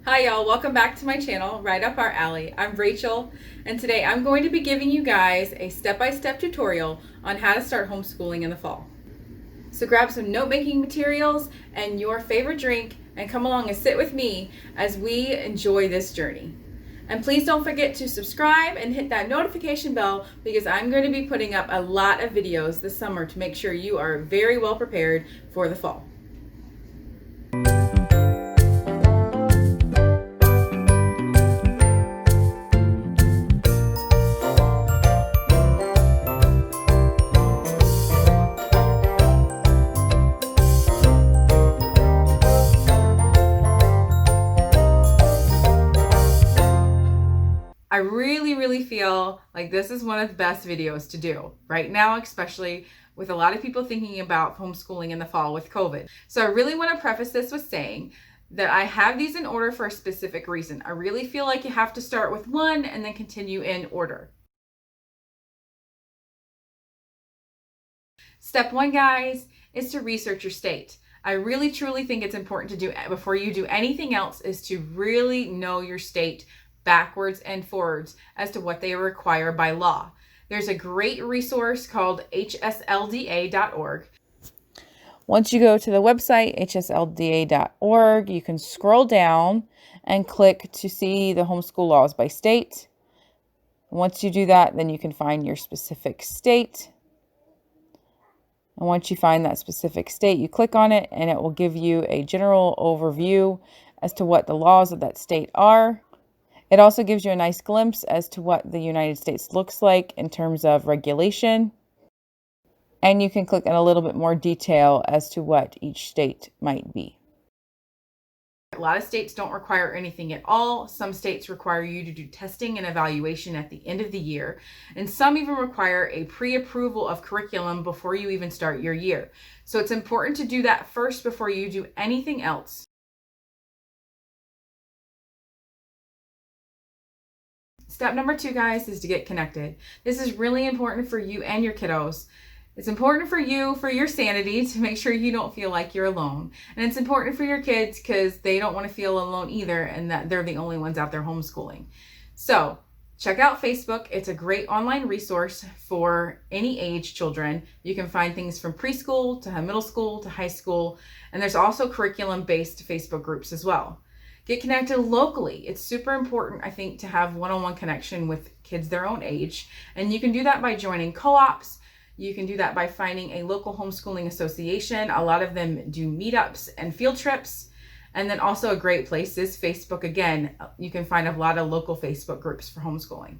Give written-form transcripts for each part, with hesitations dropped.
Hi y'all, welcome back to my channel, right up our alley. I'm Rachel, and today I'm going to be giving you guys a step-by-step tutorial on how to start homeschooling in the fall. So grab some note-making materials and your favorite drink and come along and sit with me as we enjoy this journey. And please don't forget to subscribe and hit that notification bell because I'm going to be putting up a lot of videos this summer to make sure you are very well prepared for the fall. I really feel like this is one of the best videos to do right now, especially with a lot of people thinking about homeschooling in the fall with COVID. So I really want to preface this with saying that I have these in order for a specific reason. I really feel like you have to start with one and then continue in order. Step one, guys, is to research your state. I really truly think it's important to do before you do anything else is to really know your state backwards and forwards as to what they require by law. There's a great resource called hslda.org. Once you go to the website, hslda.org, you can scroll down and click to see the homeschool laws by state. Once you do that, then you can find your specific state. And once you find that specific state, you click on it and it will give you a general overview as to what the laws of that state are. It also gives you a nice glimpse as to what the United States looks like in terms of regulation. And you can click on a little bit more detail as to what each state might be. A lot of states don't require anything at all. Some states require you to do testing and evaluation at the end of the year. And some even require a pre-approval of curriculum before you even start your year. So it's important to do that first before you do anything else. Step number 2, guys, is to get connected. This is really important for you and your kiddos. It's important for you, for your sanity, to make sure you don't feel like you're alone. And it's important for your kids because they don't want to feel alone either and that they're the only ones out there homeschooling. So check out Facebook. It's a great online resource for any age children. You can find things from preschool to middle school to high school. And there's also curriculum-based Facebook groups as well. Get connected locally. It's super important, I think, to have one-on-one connection with kids their own age. And you can do that by joining co-ops. You can do that by finding a local homeschooling association. A lot of them do meetups and field trips. And then also a great place is Facebook. Again, you can find a lot of local Facebook groups for homeschooling.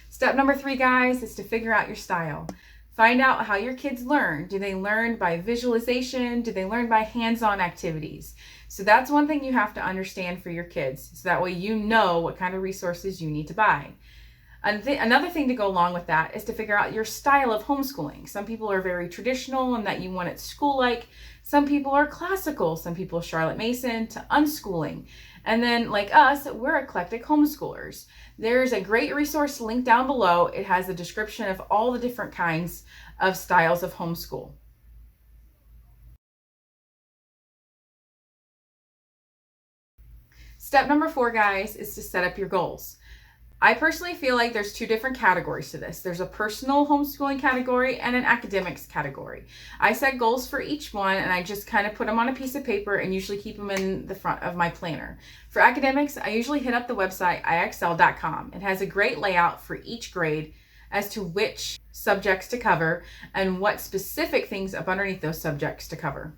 Step number 3, guys, is to figure out your style. Find out how your kids learn. Do they learn by visualization? Do they learn by hands-on activities? So that's one thing you have to understand for your kids. So that way you know what kind of resources you need to buy. Another thing to go along with that is to figure out your style of homeschooling. Some people are very traditional and that you want it school-like. Some people are classical. Some people are Charlotte Mason to unschooling. And then like us, we're eclectic homeschoolers. There's a great resource linked down below. It has a description of all the different kinds of styles of homeschool. Step number 4, guys, is to set up your goals. I personally feel like there's 2 different categories to this. There's a personal homeschooling category and an academics category. I set goals for each one and I just kind of put them on a piece of paper and usually keep them in the front of my planner. For academics, I usually hit up the website ixl.com. It has a great layout for each grade as to which subjects to cover and what specific things up underneath those subjects to cover.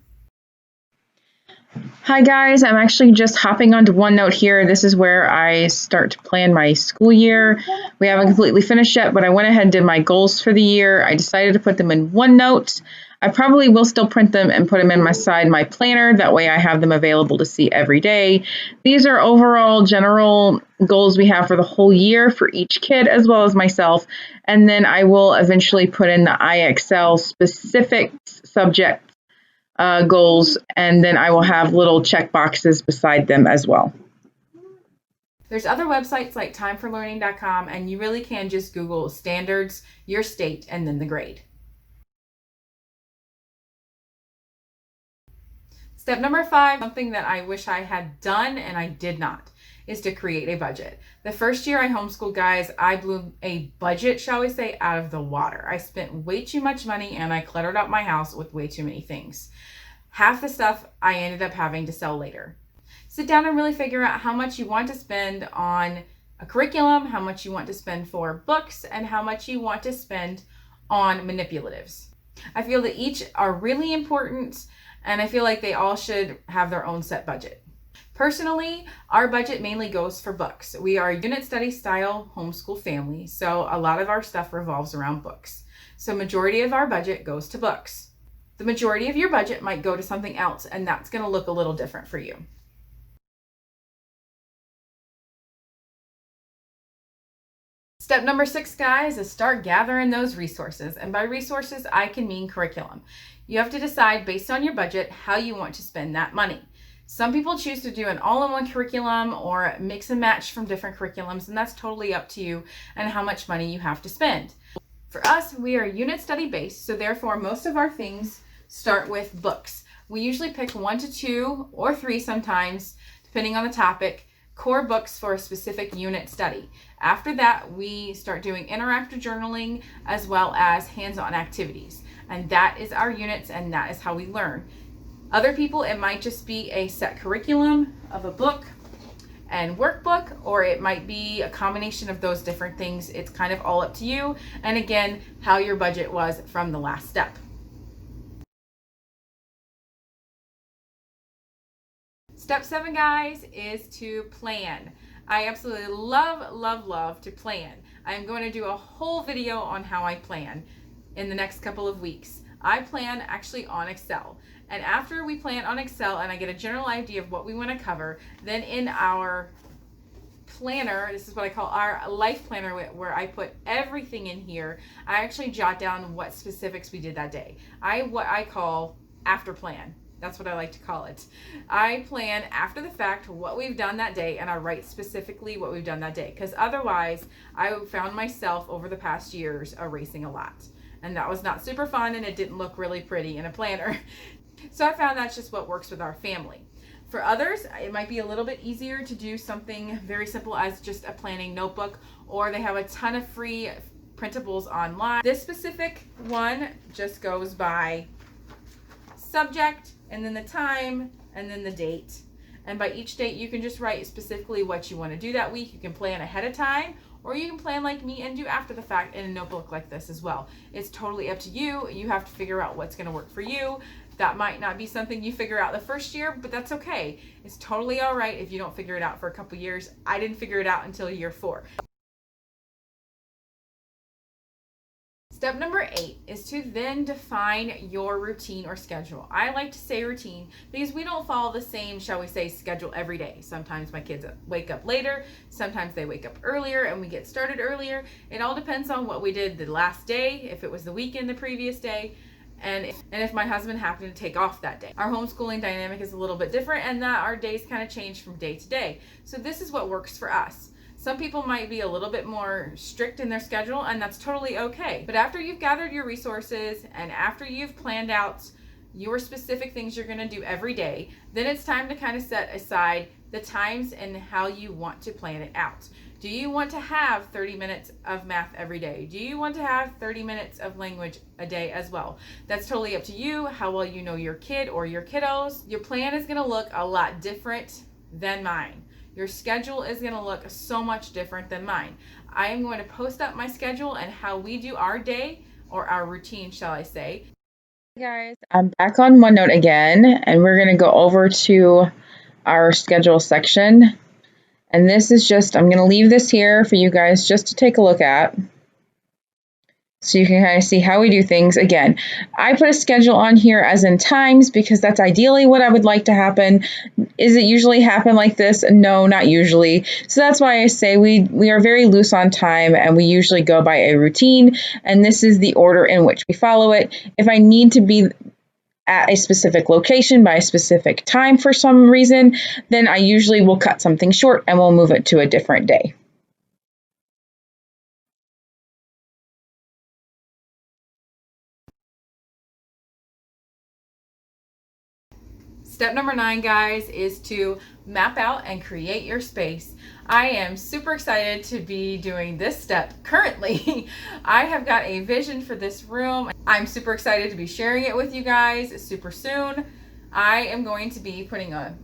Hi guys, I'm actually just hopping onto OneNote here. This is where I start to plan my school year. We haven't completely finished yet, but I went ahead and did my goals for the year. I decided to put them in OneNote. I probably will still print them and put them in my planner. That way I have them available to see every day. These are overall general goals we have for the whole year for each kid as well as myself. And then I will eventually put in the IXL specific subject goals, and then I will have little check boxes beside them as well. There's other websites like timeforlearning.com, and you really can just Google standards, your state, and then the grade. Step number 5, something that I wish I had done and I did not, is to create a budget. The first year I homeschooled, guys, I blew a budget, shall we say, out of the water. I spent way too much money and I cluttered up my house with way too many things. Half the stuff I ended up having to sell later. Sit down and really figure out how much you want to spend on a curriculum, how much you want to spend for books, and how much you want to spend on manipulatives. I feel that each are really important, and I feel like they all should have their own set budget. Personally, our budget mainly goes for books. We are a unit study style homeschool family, so a lot of our stuff revolves around books. So majority of our budget goes to books. The majority of your budget might go to something else, and that's going to look a little different for you. Step number 6, guys, is start gathering those resources. And by resources, I can mean curriculum. You have to decide based on your budget how you want to spend that money. Some people choose to do an all-in-one curriculum or mix and match from different curriculums, and that's totally up to you and how much money you have to spend. For us, we are unit study based, so therefore most of our things start with books. We usually pick 1 to 2 or 3 sometimes, depending on the topic, core books for a specific unit study. After that, we start doing interactive journaling as well as hands-on activities. And that is our units, and that is how we learn. Other people, it might just be a set curriculum of a book and workbook, or it might be a combination of those different things. It's kind of all up to you. And again, how your budget was from the last step. Step 7, guys, is to plan. I absolutely love to plan. I'm going to do a whole video on how I plan in the next couple of weeks. I plan actually on Excel. And after we plan on Excel and I get a general idea of what we want to cover, then in our planner, this is what I call our life planner, where I put everything in here, I actually jot down what specifics we did that day. What I call after plan. That's what I like to call it. I plan after the fact what we've done that day, and I write specifically what we've done that day, because otherwise I found myself over the past years erasing a lot, and that was not super fun, and it didn't look really pretty in a planner. So I found that's just what works with our family. For others, it might be a little bit easier to do something very simple as just a planning notebook, or they have a ton of free printables online. This specific one just goes by subject, and then the time, and then the date. And by each date, you can just write specifically what you want to do that week. You can plan ahead of time, or you can plan like me and do after the fact in a notebook like this as well. It's totally up to you. You have to figure out what's going to work for you. That might not be something you figure out the first year, but that's okay. It's totally all right if you don't figure it out for a couple years. I didn't figure it out until year 4. Step number 8 is to then define your routine or schedule. I like to say routine because we don't follow the same, shall we say, schedule every day. Sometimes my kids wake up later, sometimes they wake up earlier and we get started earlier. It all depends on what we did the last day, if it was the weekend the previous day, and if my husband happened to take off that day. Our homeschooling dynamic is a little bit different, and that our days kind of change from day to day. So this is what works for us. Some people might be a little bit more strict in their schedule, and that's totally okay. But after you've gathered your resources and after you've planned out your specific things you're going to do every day, then it's time to kind of set aside the times and how you want to plan it out. Do you want to have 30 minutes of math every day? Do you want to have 30 minutes of language a day as well? That's totally up to you, how well you know your kid or your kiddos. Your plan is going to look a lot different than mine. Your schedule is going to look so much different than mine. I am going to post up my schedule and how we do our day, or our routine, shall I say. Hey guys, I'm back on OneNote again, and we're going to go over to our schedule section. And this is just, I'm going to leave this here for you guys just to take a look at, so you can kind of see how we do things. Again, I put a schedule on here as in times because that's ideally what I would like to happen. Is it usually happen like this? No, not usually. So that's why I say we are very loose on time, and we usually go by a routine, and this is the order in which we follow it. If I need to be at a specific location by a specific time for some reason, then I usually will cut something short and we'll move it to a different day. Step number 9, guys, is to map out and create your space. I am super excited to be doing this step currently. I have got a vision for this room. I'm super excited to be sharing it with you guys super soon. I am going to be putting a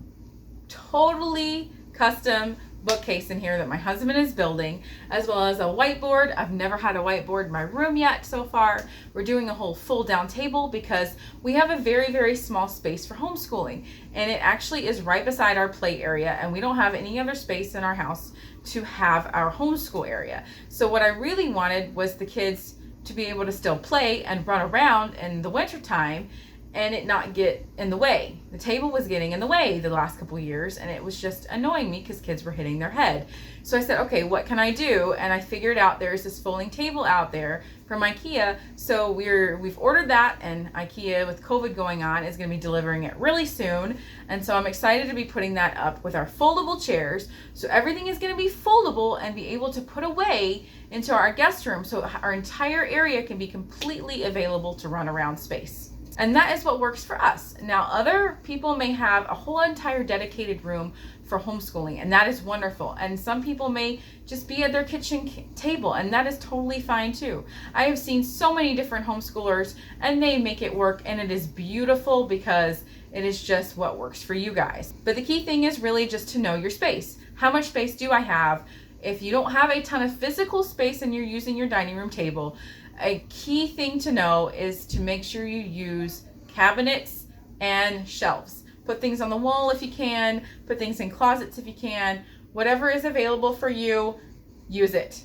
totally custom bookcase in here that my husband is building, as well as a whiteboard. I've never had a whiteboard in my room yet so far. We're doing a whole fold down table because we have a very, very small space for homeschooling, and it actually is right beside our play area, and we don't have any other space in our house to have our homeschool area. So what I really wanted was the kids to be able to still play and run around in the winter time and it not get in the way. The table was getting in the way the last couple of years, and it was just annoying me because kids were hitting their head. So I said, okay, what can I do? And I figured out there's this folding table out there from Ikea. So we've ordered that, and Ikea, with COVID going on, is going to be delivering it really soon. And so I'm excited to be putting that up with our foldable chairs. So everything is going to be foldable and be able to put away into our guest room, so our entire area can be completely available to run around space. And that is what works for us. Now, other people may have a whole entire dedicated room for homeschooling, and that is wonderful. And some people may just be at their kitchen table, and that is totally fine too. I have seen so many different homeschoolers, and they make it work, and it is beautiful because it is just what works for you guys. But the key thing is really just to know your space. How much space do I have? If you don't have a ton of physical space and you're using your dining room table, a key thing to know is to make sure you use cabinets and shelves. Put things on the wall if you can, put things in closets if you can. Whatever is available for you, use it.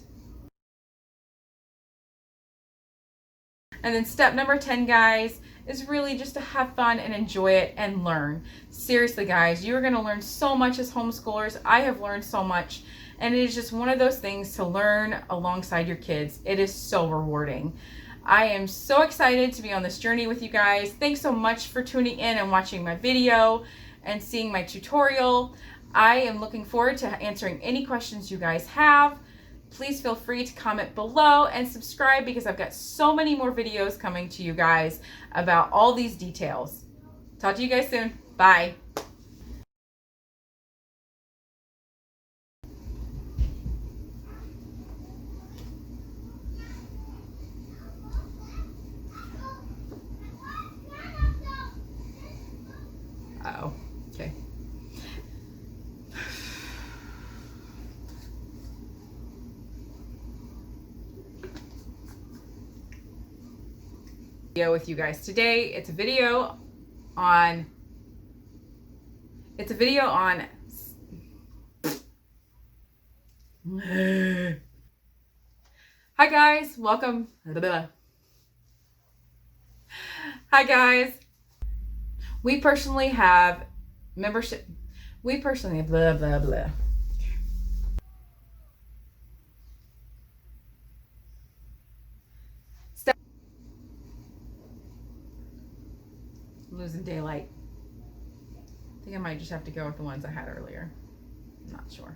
And then step number 10, guys, is really just to have fun and enjoy it and learn. Seriously, guys, you're going to learn so much as homeschoolers. I have learned so much. And it is just one of those things to learn alongside your kids. It is so rewarding. I am so excited to be on this journey with you guys. Thanks so much for tuning in and watching my video and seeing my tutorial. I am looking forward to answering any questions you guys have. Please feel free to comment below and subscribe because I've got so many more videos coming to you guys about all these details. Talk to you guys soon. Bye. Uh-oh. Okay. Video with you guys today. It's a video on Hi guys, welcome. Hi guys. We personally have membership. We personally have blah, blah, blah. Losing daylight. I think I might just have to go with the ones I had earlier. I'm not sure.